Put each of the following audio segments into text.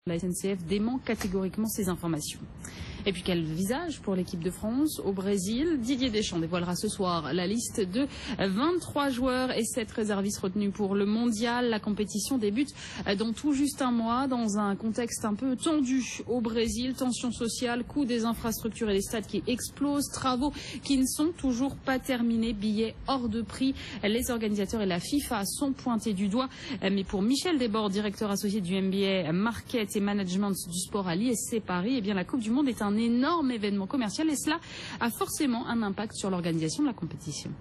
La SNCF dément catégoriquement ces informations. Et puis quel visage pour l'équipe de France au Brésil. Didier Deschamps dévoilera ce soir la liste de 23 joueurs et 7 réservistes retenus pour le mondial. La compétition débute dans tout juste un mois dans un contexte un peu tendu au Brésil. Tension sociale, coût des infrastructures et des stades qui explosent, travaux qui ne sont toujours pas terminés, billets hors de prix. Les organisateurs et la FIFA sont pointés du doigt. Mais pour Michel Desbordes, directeur associé du MBA Market et Management du sport à l'ISC Paris, eh bien la Coupe du Monde est un énorme événement commercial et cela a forcément un impact sur l'organisation de la compétition.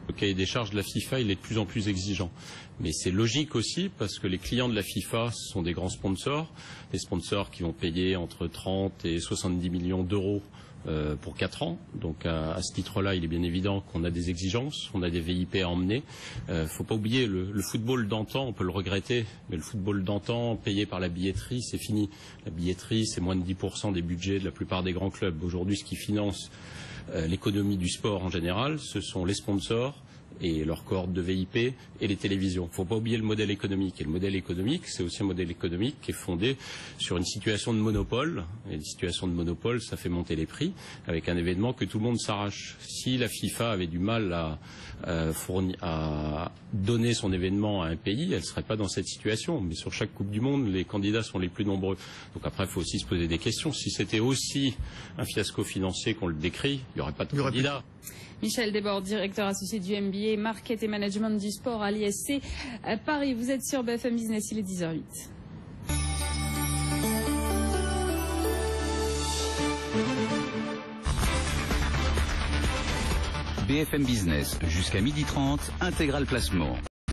Le cahier des charges de la FIFA, il est de plus en plus exigeant. Mais c'est logique aussi parce que les clients de la FIFA sont des grands sponsors, des sponsors qui vont payer entre 30 et 70 millions d'euros pour 4 ans. Donc à ce titre-là, il est bien évident qu'on a des exigences, on a des VIP à emmener. Faut pas oublier, le football d'antan, on peut le regretter, mais le football d'antan payé par la billetterie, c'est fini. La billetterie, c'est moins de 10% des budgets de la plupart des grands clubs. Aujourd'hui, ce qui finance l'économie du sport en général, ce sont les sponsors et leurs cohortes de VIP et les télévisions. Il ne faut pas oublier le modèle économique. Et le modèle économique, c'est aussi un modèle économique qui est fondé sur une situation de monopole. Et une situation de monopole, ça fait monter les prix avec un événement que tout le monde s'arrache. Si la FIFA avait du mal à donner son événement à un pays, elle ne serait pas dans cette situation. Mais sur chaque Coupe du Monde, les candidats sont les plus nombreux. Donc après, il faut aussi se poser des questions. Si c'était aussi un fiasco financier qu'on le décrit, il n'y aurait pas de candidats. Michel Desbordes, directeur associé du MBA Market et Management du sport à l'ISC Paris. Vous êtes sur BFM Business, il est 10h08. BFM Business jusqu'à 12h30, intégral placement.